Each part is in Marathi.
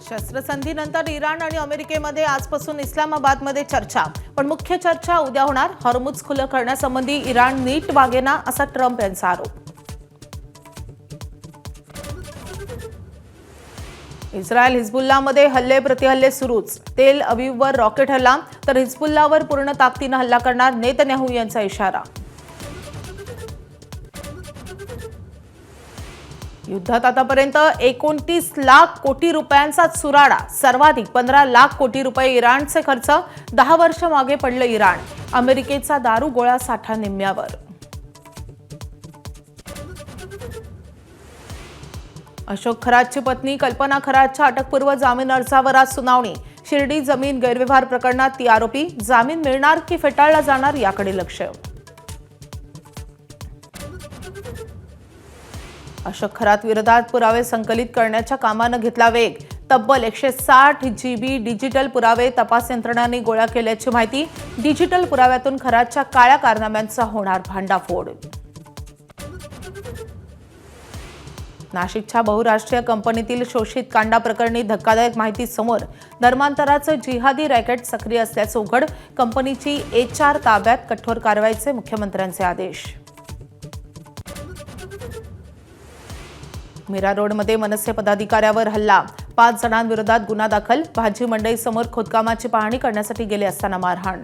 शस्त्रसंधीनंतर इराण आणि अमेरिकेमध्ये आजपासून इस्लामाबादमध्ये चर्चा, पण मुख्य चर्चा उद्या होणार. हॉर्मुझ खुलं करण्यासंबंधी इराण नीट वागेना असा ट्रम्प यांचा आरोप. इस्रायल हिजबुल्लामध्ये हल्ले प्रतिहल्ले सुरूच. तेल अविववर रॉकेट हल्ला तर हिजबुल्लावर पूर्ण ताकदीने हल्ला करणार, नेतन्याहू यांचा इशारा. युद्धात आतापर्यंत 29 लाख कोटी रुपयांचा चुराडा, सर्वाधिक 15 लाख कोटी रुपये इराणचे खर्च. 10 वर्ष मागे पडलं इराण. अमेरिकेचा दारू गोळा साठा निम्म्यावर. अशोक खरातची पत्नी कल्पना खरातच्या अटकपूर्व जामीन अर्जावर आज सुनावणी. शिर्डी जमीन गैरव्यवहार प्रकरणात ती आरोपी. जामीन मिळणार की फेटाळला जाणार याकडे लक्ष. अशोक खरात विरोधात पुरावे संकलित करण्याच्या कामानं घेतला वेग. तब्बल 160 GB डिजिटल पुरावे तपास यंत्रणांनी गोळा केल्याची माहिती. डिजिटल पुराव्यातून खरातच्या काळ्या कारनाम्यांचा होणार भांडाफोड. नाशिकच्या बहुराष्ट्रीय कंपनीतील शोषित कांडा प्रकरणी धक्कादायक माहिती समोर. धर्मांतराचं जिहादी रॅकेट सक्रिय असल्याचं उघड. कंपनीची HR ताब्यात, कठोर कारवाईचे मुख्यमंत्र्यांचे आदेश. मीरा रोडमध्ये मनसे पदाधिकाऱ्यावर हल्ला. 5 जणांविरोधात गुन्हा दाखल. भाजी मंडईसमोर खोदकामाची पाहणी करण्यासाठी गेले असताना मारहाण.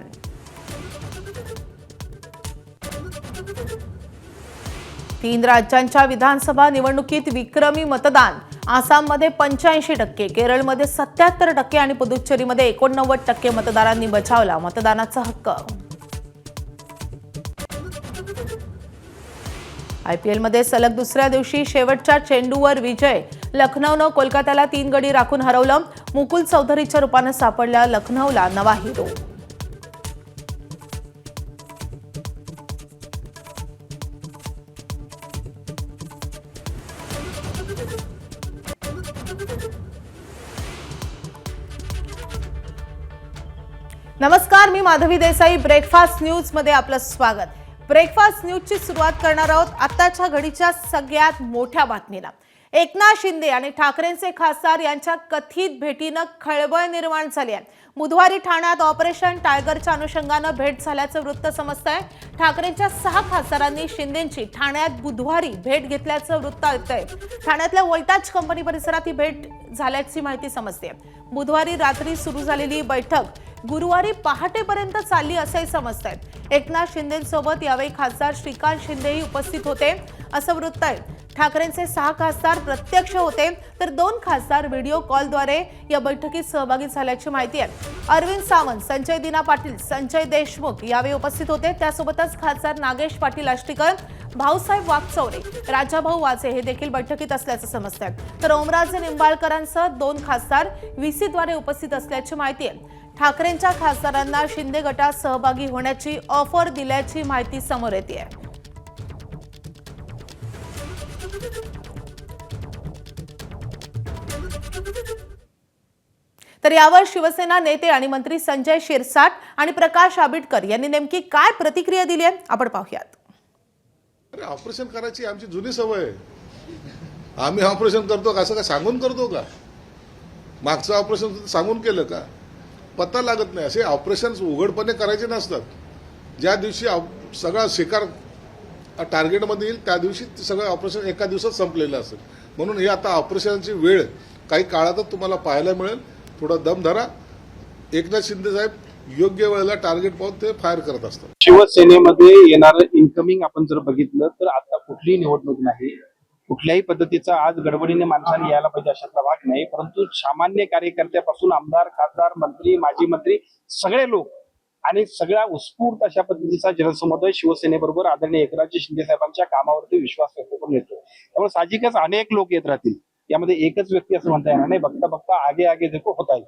तीन राज्यांच्या विधानसभा निवडणुकीत विक्रमी मतदान. आसाममध्ये 85%, केरळमध्ये 77% आणि पुदुच्चेरीमध्ये 89% मतदारांनी बजावला मतदानाचा हक्क. IPLमध्ये सलग दुसऱ्या दिवशी शेवटच्या चेंडूवर विजय. लखनौनं कोलकात्याला 3 गडी राखून हरवलं. मुकुल चौधरीच्या रूपानं सापडला लखनौला नवा हिरो. नमस्कार, मी माधवी देसाई. ब्रेकफास्ट न्यूज मध्ये आपलं स्वागत. ब्रेकफास्ट न्यूजची सुरुवात करणार आहोत आताच्या घडीच्या सगळ्यात मोठ्या बातमीला. एकनाथ शिंदे आणि ठाकरेंचे खासदार यांच्या कथित भेटीनं खळबळ निर्माण झाली आहे. बुधवारी ठाण्यात ऑपरेशन टायगरच्या अनुषंगानं भेट झाल्याचं वृत्त समजतंय. ठाकरेंच्या 6 खासदारांनी शिंदेंची ठाण्यात बुधवारी भेट घेतल्याचं वृत्त येतंय. ठाण्यातल्या वोल्टाज कंपनी परिसरात ही भेट झाल्याची माहिती समजते. बुधवारी रात्री सुरू झालेली बैठक गुरुवारी पहाटेपर्यंत चालली असे समजतंय. एकनाथ शिंदेंसोबत यावेळी खासदार श्रीकांत शिंदेही उपस्थित होते असं वृत्त आहे. ठाकरेंचे 6 खासदार प्रत्यक्ष होते तर 2 खासदार व्हिडिओ कॉलद्वारे या बैठकीत सहभागी झाल्याची माहिती आहे. अरविंद सावंत, संजय दिना पाटील, संजय देशमुख यावेळी उपस्थित होते. त्यासोबतच खासदार नागेश पाटील आष्टीकर, भाऊसाहेब वागचौरे, राजाभाऊ वाजे हे देखील बैठकीत असल्याचं समजतंय. तर ओमराजे निंबाळकरांसह 2 खासदार VC द्वारे उपस्थित असल्याची माहिती आहे. ठाकरेंच्या खासदारांना शिंदे गटात सहभागी होण्याची ऑफर दिल्याची माहिती समोर येते. तर यावर शिवसेना नेते आणि मंत्री संजय शिरसाट आणि प्रकाश आंबेडकर यांनी नेमकी काय प्रतिक्रिया दिली आहे आपण पाहूयात. अरे ऑपरेशन करायची आमची जुनी सवय आहे. आम्ही ऑपरेशन करतो का असं का सांगून करतो का? मागचं ऑपरेशन सांगून केलं का? पत्ता लागत नाही. असे ऑपरेशन उघडपणे करायचे नसतात. ज्या दिवशी सगळा शिकार टार्गेटमध्ये येईल त्या दिवशी सगळं ऑपरेशन एका दिवसात संपलेलं असेल. म्हणून ही आता ऑपरेशनची वेळ काही काळातच तुम्हाला पाहायला मिळेल. थोडा दम धरा. एकनाथ शिंदे साहेब योग्य वेळेला टार्गेट पाहून ते फायर करत असतात. शिवसेनेमध्ये येणारं इन्कमिंग आपण जर बघितलं तर आता कुठलीही निवडणूक नाही, कुठल्याही पद्धतीचा आज गडबडीने माणसाने यायला पाहिजे अशातला भाग नाही. परंतु सामान्य कार्यकर्त्यापासून आमदार, खासदार, मंत्री, माजी मंत्री सगळे लोक आणि सगळ्या उत्स्फूर्त अशा पद्धतीचा जनसमुदाय शिवसेनेबरोबर आदरणीय एकनाथजी शिंदे साहेबांच्या कामावरती विश्वास व्यक्त करून येतो. त्यामुळे साहजिकच अनेक लोक येत राहतील. यामध्ये एकच व्यक्ती असं म्हणता येणार नाही. बघता बघता आगे आगे देखो होता येईल.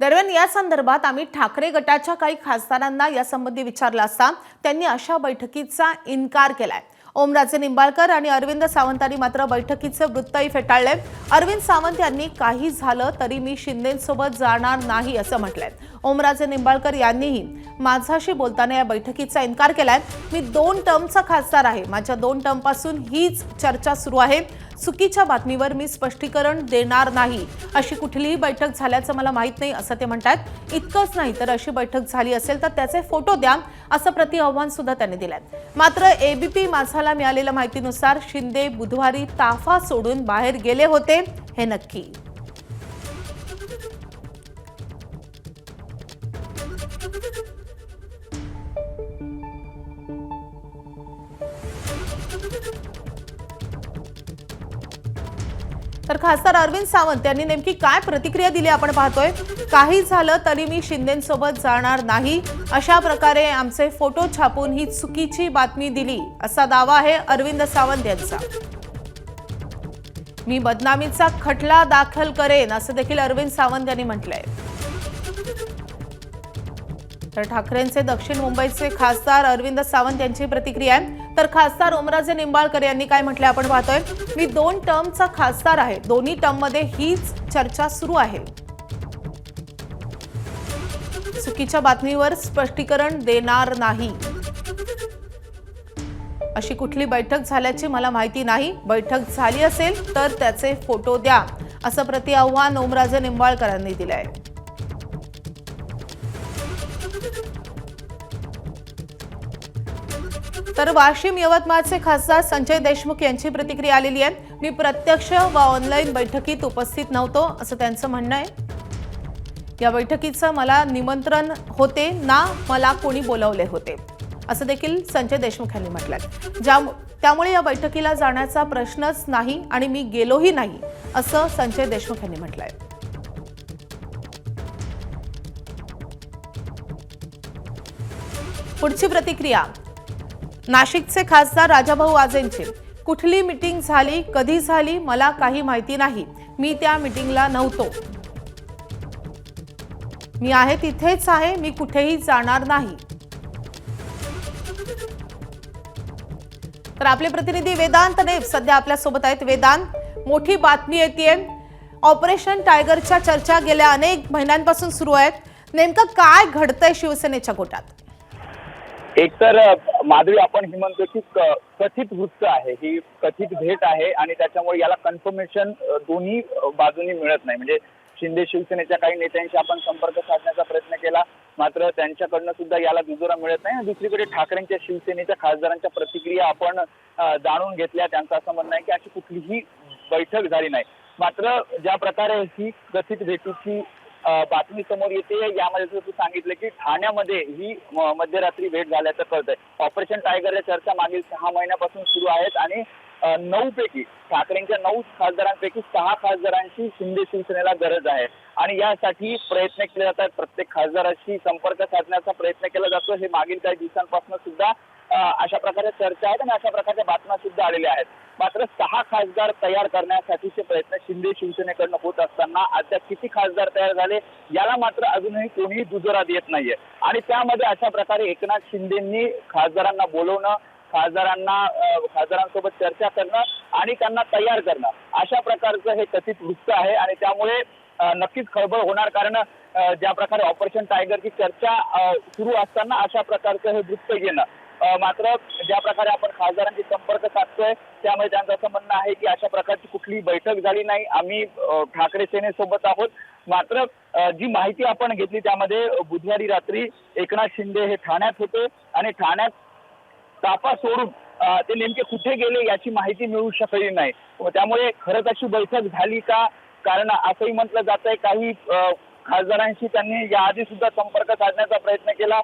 दरम्यान या संदर्भात आम्ही ठाकरे गटाच्या काही खासदारांना यासंबंधी विचारलं असता त्यांनी अशा बैठकीचा इन्कार केलाय. ओमराजे निंबाळकर आणि अरविंद सावंतांनी मात्र बैठकीचे वृत्तही फेटाळले. अरविंद सावंत यांनी काही झालं तरी मी शिंदेंसोबत जाणार नाही असं म्हटलंय. ओमराजे निंबाळकर यांनीही माझ्याशी बोलताना या बैठकीचा इन्कार केलाय. मी 2 टर्मचा खासदार आहे. माझ्या 2 टर्मपासून हीच चर्चा सुरू आहे. चुकीच्या बातमीवर मी स्पष्टीकरण देणार नाही. अशी कुठलीही बैठक झाल्याचं मला माहीत नाही असं ते म्हणतात. इतकंच नाही तर अशी बैठक झाली असेल तर त्याचे फोटो द्या असं प्रतिआव्हान सुद्धा त्यांनी दिलंय. मात्र एबीपी माझाला मिळालेल्या माहितीनुसार शिंदे बुधवारी ताफा सोडून बाहेर गेले होते हे नक्की. तर खासदार अरविंद सावंत यांनी नेमकी काय प्रतिक्रिया दिली आपण पाहतोय. काही झालं तरी मी शिंदेंसोबत जाणार नाही, अशा प्रकारे आमचे फोटो छापून ही चुकीची बातमी दिली असा दावा आहे अरविंद सावंत यांचा. मी बदनामीचा खटला दाखल करेन असं देखील अरविंद सावंत यांनी म्हटलंय. तर ठाकरेंचे दक्षिण मुंबईचे खासदार अरविंद सावंत यांची प्रतिक्रिया आहे. तर खासदार ओमराजे निंबाळकर यांनी काय म्हटलंय आपण पाहतोय. मी 2 टर्मचा खासदार आहे, दोन्ही टर्ममध्ये हीच चर्चा सुरू आहे. चुकीच्या बातमीवर स्पष्टीकरण देणार नाही. अशी कुठली बैठक झाल्याची मला माहिती नाही. बैठक झाली असेल तर त्याचे फोटो द्या असं प्रतिआव्हान ओमराजे निंबाळकरांनी दिलंय. तर वाशिम यवतमाळचे खासदार संजय देशमुख यांची प्रतिक्रिया आलेली आहे. मी प्रत्यक्ष व ऑनलाईन बैठकीत उपस्थित नव्हतो असं त्यांचं म्हणणं आहे. या बैठकीचं मला निमंत्रण होते ना मला कोणी बोलावले होते असं देखील संजय देशमुख यांनी म्हटलंय. त्यामुळे या बैठकीला जाण्याचा प्रश्नच नाही आणि मी गेलोही नाही असं संजय देशमुख यांनी म्हटलंय. पुढची प्रतिक्रिया नाशिकचे खासदार राजाभाऊ आजेंची. कुठली मीटिंग झाली, कधी झाली मला काही माहिती नाही. मी त्या मीटिंगला नव्हतो. मी आहे तिथेच आहे, मी कुठेही जाणार नाही. तर आपले प्रतिनिधी वेदांत नेब सध्या आपल्या सोबत आहेत. वेदांत, मोठी बातमी येते. ऑपरेशन टायगरच्या चर्चा गेल्या अनेक महिन्यांपासून सुरू आहेत. नेमकं काय घडतंय शिवसेनेच्या गोटात? एकतर माधवी आपण ही म्हणतो की कथित वृत्त आहे, ही कथित भेट आहे आणि त्याच्यामुळे याला कन्फर्मेशन दोन्ही बाजूनी मिळत नाही. म्हणजे शिंदे शिवसेनेच्या काही नेत्यांशी आपण संपर्क साधण्याचा प्रयत्न केला, मात्र त्यांच्याकडनं सुद्धा याला दुजोरा मिळत नाही. दुसरीकडे ठाकरेंच्या शिवसेनेच्या खासदारांच्या प्रतिक्रिया आपण जाणून घेतल्या. त्यांचं असं म्हणणं आहे की अशी कुठलीही बैठक झाली नाही. मात्र ज्या प्रकारे ही कथित भेटीची बातमी समोर येते यामध्ये तू सांगितलं की ठाण्यामध्ये ही मध्यरात्री भेट झाल्याचं कळतंय. ऑपरेशन टायगरच्या चर्चा मागील 6 महिन्यापासून सुरू आहेत आणि 9 पैकी ठाकरेंच्या 9 खासदारांपैकी 6 खासदारांची शिंदे शिवसेनेला गरज आहे आणि यासाठी प्रयत्न केले जातात. प्रत्येक खासदाराशी संपर्क साधण्याचा प्रयत्न केला जातो. हे मागील काही दिवसांपासून सुद्धा अशा प्रकारे चर्चा आहेत आणि अशा प्रकारच्या बातम्या सुद्धा आलेल्या आहेत. मात्र 6 खासदार तयार करण्यासाठीचे प्रयत्न शिंदे शिवसेनेकडनं होत असताना अद्याप किती खासदार तयार झाले याला मात्र अजूनही कोणीही दुजोरा देत नाहीये. आणि त्यामध्ये अशा प्रकारे एकनाथ शिंदेंनी खासदारांना बोलवणं, खासदारांसोबत चर्चा करणं आणि त्यांना तयार करणं अशा प्रकारचं हे कथित वृत्त आहे. आणि त्यामुळे नक्कीच खळबळ होणार, कारण ज्या प्रकारे ऑपरेशन टायगरची चर्चा सुरू असताना अशा प्रकारचं हे वृत्त येणं. मात्र ज्या प्रकारे आपण खासदारांशी संपर्क साधतोय त्यामुळे त्यांचं असं म्हणणं आहे की अशा प्रकारची कुठलीही बैठक झाली नाही. आम्ही ठाकरे सेनेसोबत आहोत. मात्र जी माहिती आपण घेतली त्यामध्ये बुधवारी रात्री एकनाथ शिंदे हे ठाण्यात होते आणि ठाण्यात ताफा सोडून ते नेमके कुठे गेले याची माहिती मिळू शकली नाही. त्यामुळे खरंच अशी बैठक झाली का? कारण असंही म्हटलं जात आहे काही खासदारांशी त्यांनी याआधी सुद्धा संपर्क साधण्याचा प्रयत्न केला.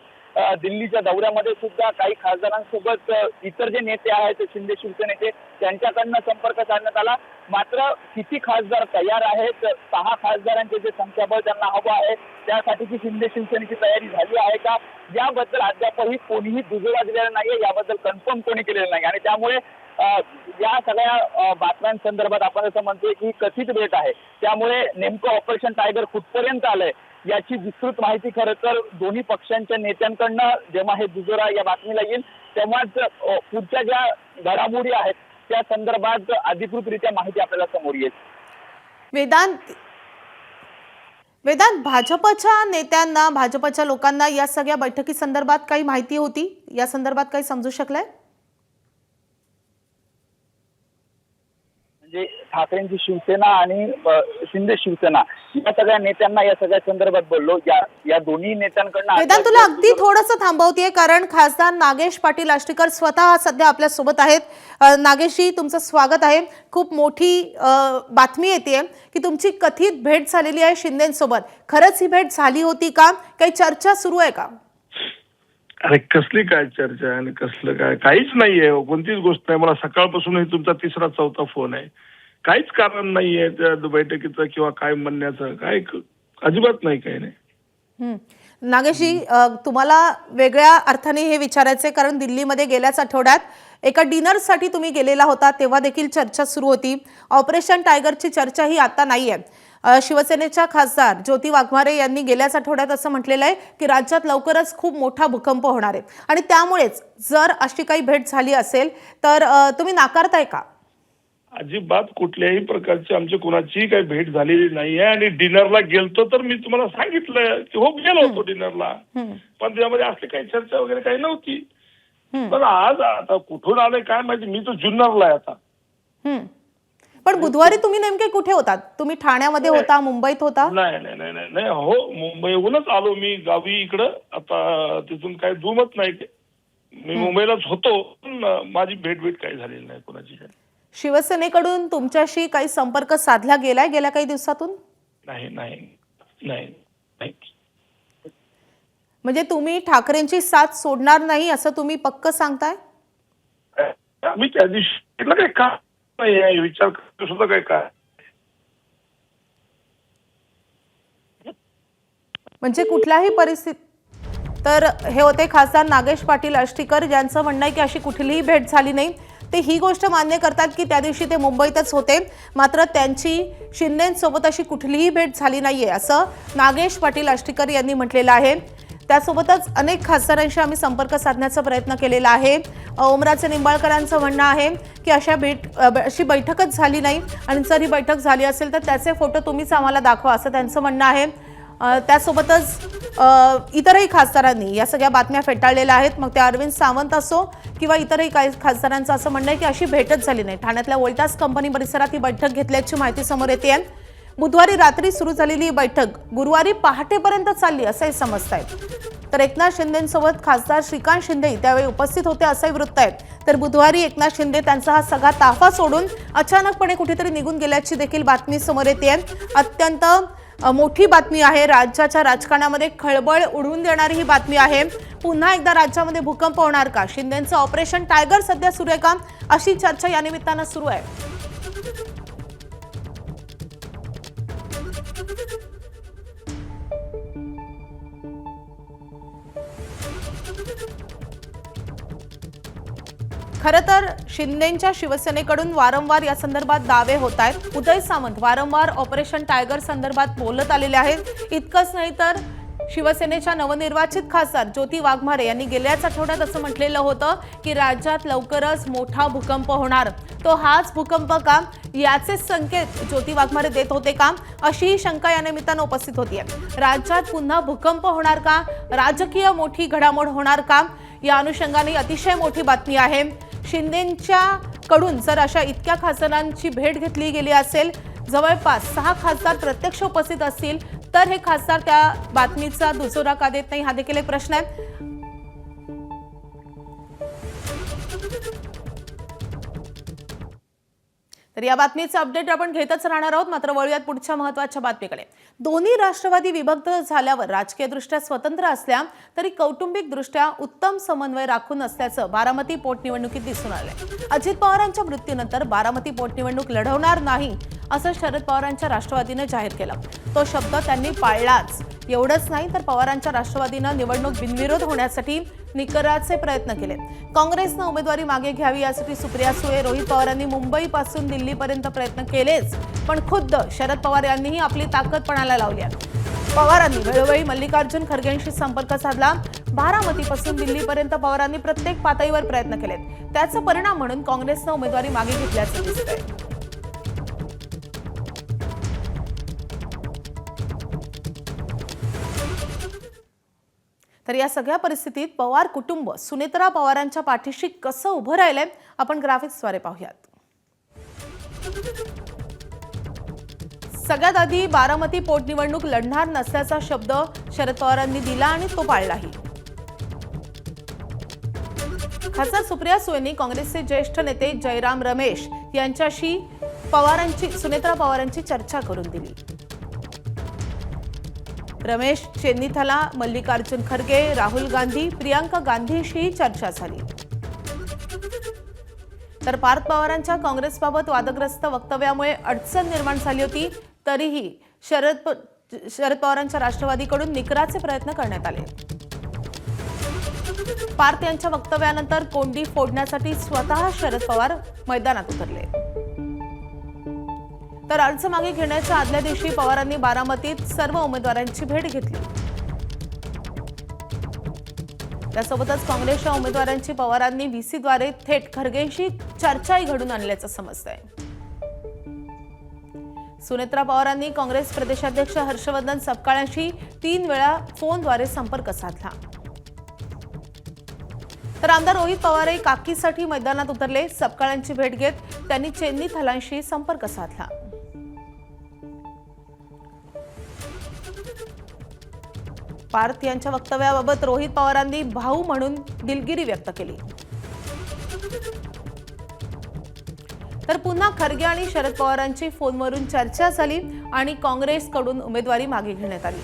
दिल्लीच्या दौऱ्यामध्ये सुद्धा काही खासदारांसोबत इतर जे नेते आहेत शिंदे शिवसेनेचे त्यांच्याकडनं संपर्क साधण्यात आला. मात्र किती खासदार तयार आहेत, 6 खासदारांचे जे संख्याबळ त्यांना हवं आहे त्यासाठीची शिंदे शिवसेनेची तयारी झाली आहे का याबद्दल अद्यापही कोणीही दुजोरा दिलेला नाहीये, याबद्दल कन्फर्म कोणी केलेलं नाही. आणि त्यामुळे या सगळ्या बातम्यांसंदर्भात आपण असं म्हणतोय की कथित भेट आहे. त्यामुळे नेमकं ऑपरेशन टायगर कुठपर्यंत आलंय याची विस्तृत माहिती खरं तर दोन्ही पक्षांच्या नेत्यांकडनं जेव्हा हे दुजोरा या बातमीला येईल तेव्हाच पुढच्या ज्या घडामोडी आहेत त्या संदर्भात अधिकृतरित्या माहिती आपल्याला समोर येईल. वेदांत, भाजपच्या नेत्यांना, भाजपच्या लोकांना या सगळ्या बैठकी संदर्भात काही माहिती होती? या संदर्भात काही समजू शकलंय? म्हणजे ठाकरेंची शिवसेना आणि शिंदे शिवसेना या सगळ्या नेत्यांना या सगळ्या संदर्भात बोललो. या दोन्ही नेत्यांकडनं वेदांत, तुला अगदी थोडंसं थांबवतेय कारण खासदार नागेश पाटील आष्टीकर स्वतः सध्या आपल्या सोबत आहेत. नागेशजी, तुमचं स्वागत आहे. खूप मोठी बातमी येते की तुमची कथित भेट झालेली आहे शिंदेंसोबत. खरंच ही भेट झाली होती का? काही चर्चा सुरू आहे का? अरे कसली काय चर्चा आणि कसलं काय, काहीच नाहीये. कोणतीच गोष्ट नाही. मला सकाळपासून हे तुमचा 3रा-4था फोन आहे. काहीच कारण नाहीये त्या बैठकीचं किंवा काय म्हणण्याचं. काय अजिबात नाही, काही नाही. नागेशजी, तुम्हाला वेगळ्या अर्थाने हे विचारायचे कारण दिल्लीमध्ये गेल्याच आठवड्यात एका डिनरसाठी तुम्ही गेलेला होता, तेव्हा देखील चर्चा सुरू होती. ऑपरेशन टायगरची चर्चा ही आता नाहीये. शिवसेनेच्या खासदार ज्योती वाघमारे यांनी गेल्याच आठवड्यात असं म्हटलेलं आहे की राज्यात लवकरच खूप मोठा भूकंप होणार आहे आणि त्यामुळेच जर अशी काही भेट झाली असेल तर तुम्ही नाकारताय का? अजिबात कुठल्याही प्रकारची आमची कोणाची काही भेट झालेली नाहीये. आणि डिनरला गेलतो तर मी तुम्हाला सांगितलं की हो गेलो होतो डिनरला, पण त्यामध्ये असली काही चर्चा वगैरे काही नव्हती. पण आज आता कुठून आलंय काय माहिती. मी तो जुन्नरला आहे आता. पण बुधवारी तुम्ही नेमके कुठे होतात? तुम्ही ठाण्यामध्ये होता, मुंबईत होता? नाही नाही नाही नाही नाही हो, मुंबईहूनच आलो मी गावी इकडं. आता तिथून काही जुमत नाही. मी मुंबईलाच होतो, पण माझी भेट काही झालेली नाही कोणाची. शिवसेनेकडून तुमच्याशी काही संपर्क साधला गेलाय गेल्या काही दिवसातून? नाही नाही नाही नाही. म्हणजे तुम्ही ठाकरेंची साथ सोडणार नाही असं तुम्ही पक्क सांगताय? आम्ही त्या दिवशी काही का नाही विचार करतो सुद्धा काय. म्हणजे कुठल्याही परिस्थितीत तर हे होते खासदार नागेश पाटील आष्टीकर, ज्यांचं म्हणणं आहे की अशी कुठलीही भेट झाली नाही. ते ही गोष्ट मान्य करतात की त्या दिवशी ते मुंबईतच होते, मात्र त्यांची शिंदेंसोबत अशी कुठलीही भेट झाली नाहीये असं नागेश पाटील आष्टीकर यांनी म्हटलेलं आहे. त्यासोबतच अनेक खासदारांशी आम्ही संपर्क साधण्याचा प्रयत्न केलेला आहे. ओमराजे निंबाळकरांचं म्हणणं आहे की अशी बैठकच झाली नाही आणि जर ही बैठक झाली असेल तर त्याचे फोटो तुम्हीच आम्हाला दाखवा असं त्यांचं म्हणणं आहे. त्यासोबतच इतरही खासदारांनी या सगळ्या बातम्या फेटाळलेल्या आहेत. मग ते अरविंद सावंत असो किंवा इतरही काही खासदारांचं असं म्हणणं आहे की अशी भेटच झाली नाही. ठाण्यातल्या वोल्टास कंपनी परिसरात ही बैठक घेतल्याची माहिती समोर येते. बुधवारी रात्री सुरू झालेली ही बैठक गुरुवारी पहाटेपर्यंत चालली असंही समजत आहे. तर एकनाथ शिंदेंसोबत खासदार श्रीकांत शिंदे त्यावेळी उपस्थित होते असंही वृत्त आहे. तर बुधवारी एकनाथ शिंदे त्यांचा हा सगळा ताफा सोडून अचानकपणे कुठेतरी निघून गेल्याची देखील बातमी समोर येते. अत्यंत मोठी बातमी आहे. राज्याच्या राजकारणामध्ये खळबळ उडवून देणारी ही बातमी आहे. पुन्हा एकदा राज्यामध्ये भूकंप होणार का? शिंदेंचं ऑपरेशन टायगर सध्या सुरू आहे का? अशी चर्चा या निमित्तानं सुरू आहे. खरं तर शिंदेंच्या शिवसेनेकडून वारंवार या संदर्भात दावे होत आहेत. उदय सामंत वारंवार ऑपरेशन टायगर संदर्भात बोलत आलेले आहेत. इतकंच नाही तर शिवसेनेच्या नवनिर्वाचित खासदार ज्योती वाघमारे यांनी गेल्याच आठवड्यात असं म्हटलेलं होतं की राज्यात लवकरच मोठा भूकंप होणार. तो हाच भूकंप का, याचे संकेत ज्योती वाघमारे देत होते का, अशी शंका या निमित्तानं उपस्थित होतीये. राज्यात पुन्हा भूकंप होणार का? राजकीय मोठी घडामोड होणार का? या अनुषंगाने अतिशय मोठी बातमी आहे. शिंदेंच्या कडून जर अशा इतक्या खासदारांची भेट घेतली गेली असेल, जवळपास 6 खासदार प्रत्यक्ष उपस्थित असतील, तर हे खासदार त्या बातमीचा दुजोरा का देत नाही हा देखील एक प्रश्न आहे. तर या बातमीचा अपडेट आपण घेतच राहणार आहोत. मात्र वळूयात पुढच्या महत्त्वाच्या बातमीकडे. दोन्ही राष्ट्रवादी विभक्त झाल्यावर राजकीयदृष्ट्या स्वतंत्र असल्या तरी कौटुंबिकदृष्ट्या उत्तम समन्वय राखून असल्याचं बारामती पोटनिवडणुकीत दिसून आलंय. अजित पवारांच्या मृत्यूनंतर बारामती पोटनिवडणूक लढवणार नाही असं शरद पवारांच्या राष्ट्रवादीने जाहीर केलं. तो शब्द त्यांनी पाळलाच. एवढंच नाही तर पवारांच्या राष्ट्रवादीनं निवडणूक बिनविरोध होण्यासाठी निकराचे प्रयत्न केले. काँग्रेसनं उमेदवारी मागे घ्यावी यासाठी सुप्रिया सुळे, रोहित पवारांनी मुंबईपासून दिल्लीपर्यंत प्रयत्न केलेच, पण खुद्द शरद पवार यांनीही आपली ताकद पणाला लावली आहे. पवारांनी वेळोवेळी मल्लिकार्जुन खरगेंशी संपर्क साधला. बारामतीपासून दिल्लीपर्यंत पवारांनी प्रत्येक पातळीवर प्रयत्न केले. त्याचा परिणाम म्हणून काँग्रेसनं उमेदवारी मागे घेतल्याचं दिसतंय. तर या सगळ्या परिस्थितीत पवार कुटुंब सुनेत्रा पवारांच्या पाठीशी कसं उभं राहिलंय आपण ग्राफिक्सद्वारे पाहूयात. सगळ्यात आधी बारामती पोटनिवडणूक लढणार नसल्याचा शब्द शरद पवारांनी दिला आणि तो पाळलाही. खासदार सुप्रिया सुळेंनी काँग्रेसचे ज्येष्ठ नेते जयराम रमेश यांच्याशी सुनेत्रा पवारांची चर्चा करून दिली. रमेश चेन्नीथला, मल्लिकार्जुन खरगे, राहुल गांधी, प्रियांका गांधीशी चर्चा झाली. तर पार्थ पवारांच्या काँग्रेसबाबत वादग्रस्त वक्तव्यामुळे अडचण निर्माण झाली होती. तरीही शरद पवारांच्या राष्ट्रवादीकडून निकराचे प्रयत्न करण्यात आले. पार्थ यांच्या वक्तव्यानंतर कोंडी फोडण्यासाठी स्वतः शरद पवार मैदानात उतरले. तर अर्ज मागे घेण्याच्या आदल्या दिवशी पवारांनी बारामतीत सर्व उमेदवारांची भेट घेतली. त्यासोबतच काँग्रेसच्या उमेदवारांची पवारांनी व्हीसीद्वारे थेट खरगेंशी चर्चाही घडून आणल्याचं समजतंय. सुनेत्रा पवारांनी काँग्रेस प्रदेशाध्यक्ष हर्षवर्धन सपकाळांशी 3 वेळा फोनद्वारे संपर्क साधला. तर आमदार रोहित पवार काकीसाठी मैदानात उतरले. सपकाळांची भेट घेत त्यांनी चेन्नीथलांशी संपर्क साधला. पार्थ यांच्या वक्तव्याबाबत रोहित पवारांनी भाऊ म्हणून दिलगिरी व्यक्त केली. तर पुन्हा खरगे आणि शरद पवारांची फोनवरून चर्चा झाली आणि काँग्रेसकडून उमेदवारी मागे घेण्यात आली.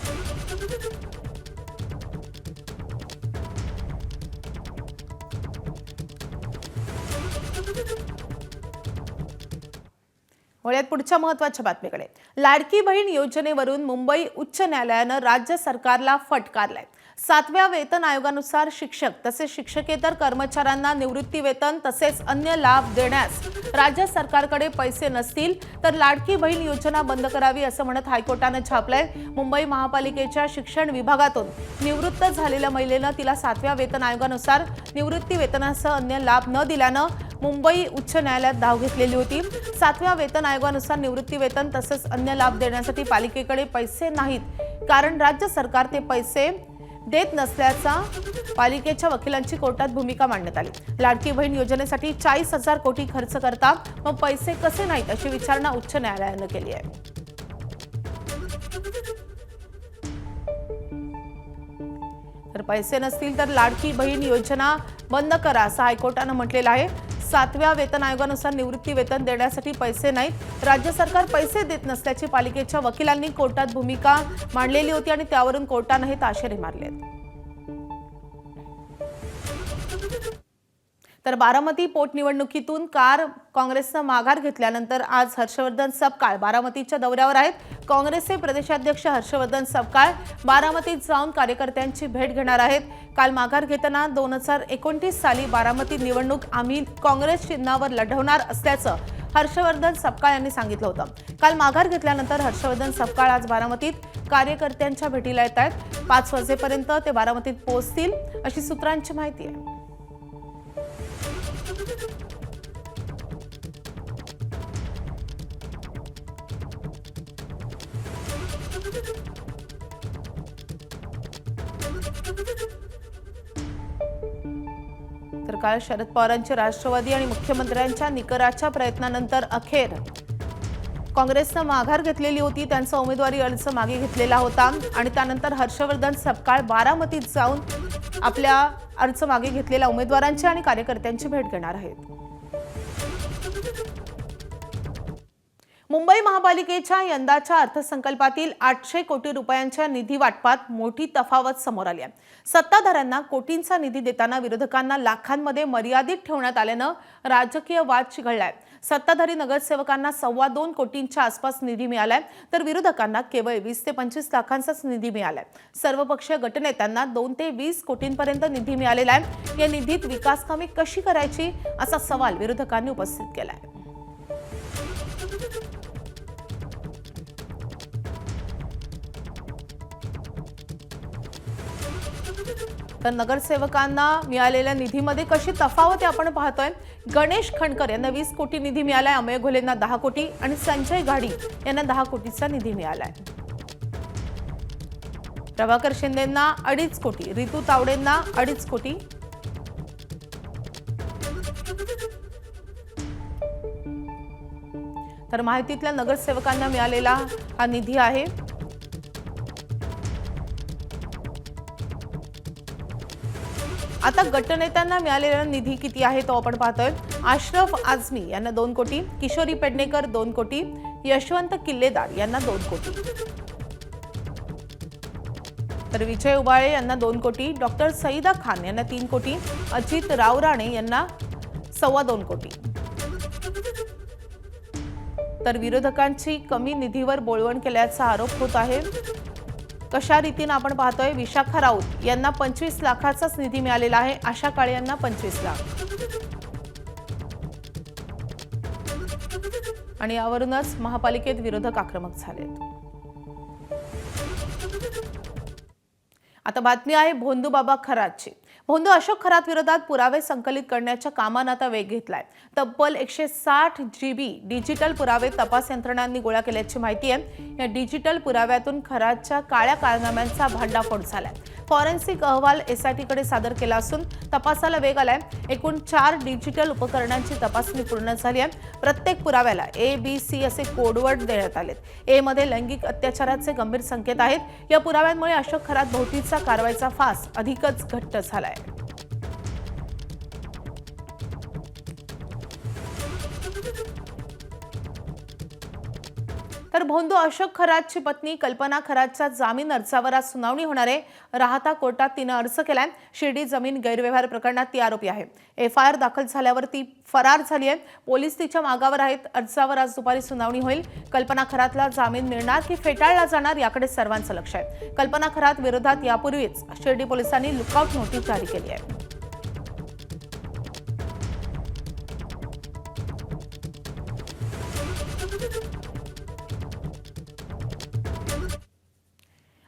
वळूयात पुढच्या महत्त्वाच्या बातमीकडे. लाडकी बहीण योजनेवरून मुंबई उच्च न्यायालयानं राज्य सरकारला फटकारलाय. 7व्या वेतन आयोगानुसार शिक्षक तसेच शिक्षकेतर कर्मचाऱ्यांना निवृत्ती वेतन तसेच अन्य लाभ देण्यास राज्य सरकारकडे पैसे नसतील तर लाडकी बहीण योजना बंद करावी असं म्हणत हायकोर्टानं छापलंय. मुंबई महापालिकेच्या शिक्षण विभागातून निवृत्त झालेल्या महिलेनं तिला 7व्या वेतन आयोगानुसार निवृत्ती वेतनासह अन्य लाभ न दिल्यानं मुंबई उच्च न्यायालयात धाव घेतलेली होती. 7व्या वेतन आयोगानुसार निवृत्ती वेतन तसेच अन्य लाभ देण्यासाठी पालिकेकडे पैसे नाहीत, कारण राज्य सरकार ते पैसे देत नसल्याचा पालिकेच्या वकिलांची कोर्टात भूमिका मांडण्यात आली. लाडकी बहीण योजनेसाठी 40,000 कोटी खर्च करता मग पैसे कसे नाहीत अशी विचारणा उच्च न्यायालयानं केली आहे. तर पैसे नसतील तर लाडकी बहीण योजना बंद करा असं हायकोर्टानं म्हटलेलं आहे. 7व्या वेतन आयोगानुसार निवृत्ती वेतन देण्यासाठी पैसे नाहीत, राज्य सरकार पैसे देत नसल्याची पालिकेच्या वकिलांनी कोर्टात भूमिका मांडलेली होती आणि त्यावरून कोर्टानं हे ताशेरे मारलेत. तर बारामती पोटनिवडणुकीतून काँग्रेसनं माघार घेतल्यानंतर आज हर्षवर्धन सपकाळ बारामतीच्या दौऱ्यावर आहेत. काँग्रेसचे प्रदेशाध्यक्ष हर्षवर्धन सपकाळ बारामतीत जाऊन कार्यकर्त्यांची भेट घेणार आहेत. काल माघार घेताना 2029 साली बारामती निवडणूक आम्ही काँग्रेस चिन्हावर लढवणार असल्याचं हर्षवर्धन सपकाळ यांनी सांगितलं होतं. काल माघार घेतल्यानंतर हर्षवर्धन सपकाळ आज बारामतीत कार्यकर्त्यांच्या भेटीला येत आहेत. 5 वाजेपर्यंत ते बारामतीत पोहोचतील अशी सूत्रांची माहिती आहे. तर काल शरद पवारांचे राष्ट्रवादी आणि मुख्यमंत्र्यांच्या निकराच्या प्रयत्नानंतर अखेर काँग्रेसनं माघार घेतलेली होती. त्यांचा उमेदवारी अर्ज मागे घेतलेला होता आणि त्यानंतर हर्षवर्धन सपकाळ बारामतीत जाऊन आपल्या अर्ज मागे घेतलेल्या उमेदवारांची आणि कार्यकर्त्यांची भेट घेणार आहेत. मुंबई महापालिकेच्या यंदाच्या अर्थसंकल्पातील 800 कोटी रुपयांच्या निधी वाटपात मोठी तफावत समोर आली आहे. सत्ताधाऱ्यांना कोटींचा निधी देताना विरोधकांना लाखांमध्ये मर्यादित ठेवण्यात आल्यानं राजकीय वाद चिघळलाय. सत्ताधारी नगरसेवकांना 2.25 कोटींच्या आसपास निधी मिळालाय तर विरोधकांना केवळ 20 ते 25 लाखांचाच निधी मिळालाय. सर्वपक्षीय गटनेत्यांना 2 ते 20 कोटींपर्यंत निधी मिळालेला आहे. या निधीत विकासकामे कशी करायची असा सवाल विरोधकांनी उपस्थित केलाय. तर नगरसेवकांना मिळालेल्या निधीमध्ये कशी तफावत आहे आपण पाहतोय. गणेश खंडकर यांना 20 कोटी निधी मिळालाय, अमेय घोलेंना 10 कोटी आणि संजय गाडी यांना 10 कोटीचा निधी मिळालाय. प्रभाकर शिंदेंना 2.5 कोटी, रितू तावडेंना 2.5 कोटी, तर माहितीतल्या नगरसेवकांना मिळालेला हा निधी आहे. आता गटनेत्यांना मिळालेला निधी किती आहे तो आपण पाहतोय. अशरफ आझमी यांना 2 कोटी, किशोरी पेडणेकर 2 कोटी, यशवंत किल्लेदार यांना 2 कोटी, तर विजय उबाळे यांना 2 कोटी, डॉक्टर सईदा खान यांना 3 कोटी, अजित रावराणे यांना 2.25 कोटी. तर विरोधकांची कमी निधीवर बोळवण केल्याचा आरोप होत आहे. कशा रीतीने आपण पाहतोय, विशाखा राऊत यांना 25 लाखाचाच निधी मिळालेला आहे, आशा काळे यांना 25 लाख. आणि यावरूनच महापालिकेत विरोधक आक्रमक झालेत. आता बातमी आहे भोंदू बाबा खरातची. भोंदू अशोक खरात विरोधात पुरावे संकलित करण्याच्या कामानं आता वेग घेतलाय. तब्बल 160 GB डिजिटल पुरावे तपास यंत्रणांनी गोळा केल्याची माहिती आहे. या डिजिटल पुराव्यातून खरातच्या काळ्या कारनाम्यांचा भांडाफोड झालाय. फॉरेन्सिक अहवाल SIT कडे सादर केला असून तपासाला वेग आलाय. एकूण 4 डिजिटल उपकरणांची तपासणी पूर्ण झाली आहे. प्रत्येक पुराव्याला ABC असे कोडवर्ड देण्यात आलेत. A मध्ये लैंगिक अत्याचाराचे गंभीर संकेत आहेत. या पुराव्यांमुळे अशोक खरात भोवतीचा कारवाईचा फास अधिकच घट्ट झालाय. तर भोंदू अशोक खरातची पत्नी कल्पना खरातच्या जामीन अर्जावर आज सुनावणी होणार आहे. राहता कोर्टात तिनं अर्ज केलाय. शिर्डी जमीन गैरव्यवहार प्रकरणात ती आरोपी आहे. FIR दाखल झाल्यावर ती फरार झाली आहे. पोलीस तिच्या मागावर आहेत. अर्जावर आज दुपारी सुनावणी होईल. कल्पना खरातला जामीन मिळणार की फेटाळला जाणार याकडे सर्वांचं लक्ष आहे. कल्पना खरात विरोधात यापूर्वीच शिर्डी पोलिसांनी लुकआउट नोटीस जारी केली आहे.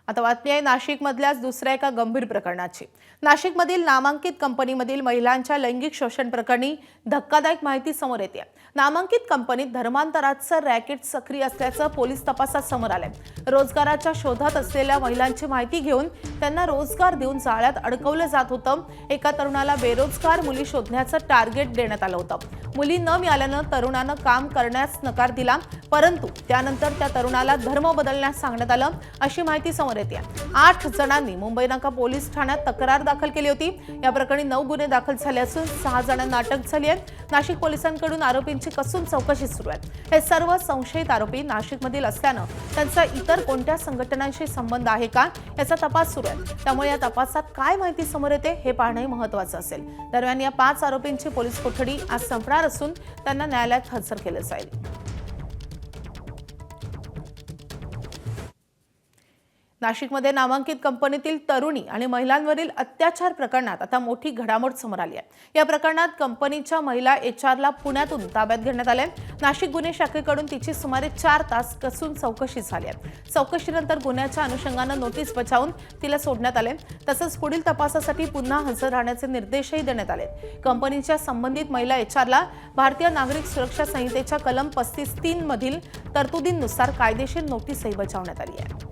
आता बातमी आहे नाशिकमधल्याच दुसऱ्या एका गंभीर प्रकरणाची. नाशिकमधील नामांकित कंपनीमधील महिलांच्या लैंगिक शोषण प्रकरणी धक्कादायक माहिती समोर येते. नामांकित कंपनीत धर्मांतराचं रॅकेट सक्रिय असल्याचं पोलीस तपासात समोर आलंय. रोजगाराच्या शोधात असलेल्या महिलांची माहिती घेऊन त्यांना रोजगार देऊन जाळ्यात अडकवलं जात होतं. एका तरुणाला बेरोजगार मुली शोधण्याचं टार्गेट देण्यात आलं होतं. मुली न मिळाल्यानं तरुणानं काम करण्यास नकार दिला, परंतु त्यानंतर त्या तरुणाला धर्म बदलण्यास सांगण्यात आलं अशी माहिती समोर येते. 8 जणांनी मुंबई नाका पोलीस ठाण्यात तक्रार दाखल केली होती. या प्रकरणी 9 गुन्हे दाखल झाले असून 6 जणांना अटक झाली आहे. नाशिक पोलिसांकडून आरोपींची कसून चौकशी सुरू आहे. हे सर्व संशयित आरोपी नाशिकमधील असल्यानं त्यांचा इतर कोणत्या संघटनांशी संबंध आहे का याचा तपास सुरू आहे. त्यामुळे या तपासात काय माहिती समोर येते हे पाहणंही महत्त्वाचं असेल. दरम्यान या 5 आरोपींची पोलीस कोठडी आज संपणार असून त्यांना न्यायालयात हजर केलं जाईल. नाशिकमध्ये नामांकित कंपनीतील तरुणी आणि महिलांवरील अत्याचार प्रकरणात आता मोठी घडामोड समोर आली आहे. या प्रकरणात कंपनीच्या महिला HRला पुण्यातून ताब्यात घेण्यात आले. नाशिक गुन्हे शाखेकडून तिची सुमारे 4 तास कसून चौकशी झाली आहे. चौकशीनंतर गुन्ह्याच्या अनुषंगानं नोटीस बजावून तिला सोडण्यात आले. तसंच पुढील तपासासाठी पुन्हा हजर राहण्याचे निर्देशही देण्यात आले. कंपनीच्या संबंधित महिला HRला भारतीय नागरिक सुरक्षा संहितेच्या कलम 35(3) मधील तरतुदींनुसार कायदेशीर नोटीसही बजावण्यात आली आहे.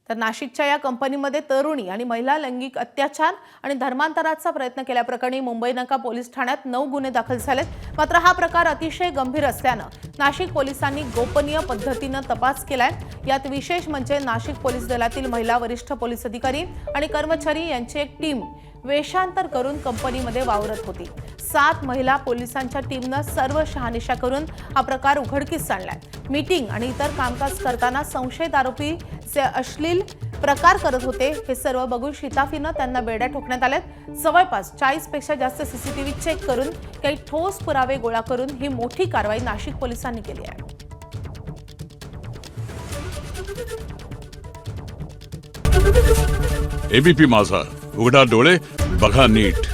तर नाशिकच्या या कंपनीमध्ये तरुणी आणि महिला लैंगिक अत्याचार आणि धर्मांतराचा प्रयत्न केल्याप्रकरणी मुंबई नाका पोलीस ठाण्यात 9 गुन्हे दाखल झालेत. मात्र हा प्रकार अतिशय गंभीर असल्यानं नाशिक पोलिसांनी गोपनीय पद्धतीनं तपास केलाय. यात विशेष म्हणजे नाशिक पोलीस दलातील महिला वरिष्ठ पोलीस अधिकारी आणि कर्मचारी यांची एक टीम वेषांतर करून कंपनीमध्ये वावरत होती. 7 महिला पोलिसांच्या टीमनं सर्व शहानिशा करून हा प्रकार उघडकीस आणलाय. मीटिंग आणि इतर कामकाज करताना संशयित आरोपी जे अश्लील प्रकार करत होते हे सर्व बघून शिताफीनं त्यांना बेड्या ठोकण्यात आल्यात. जवळपास 40 पेक्षा जास्त CCTV चेक करून काही ठोस पुरावे गोळा करून ही मोठी कारवाई नाशिक पोलिसांनी केली आहे. ABP माझा, उघडा डोळे बघा नीट.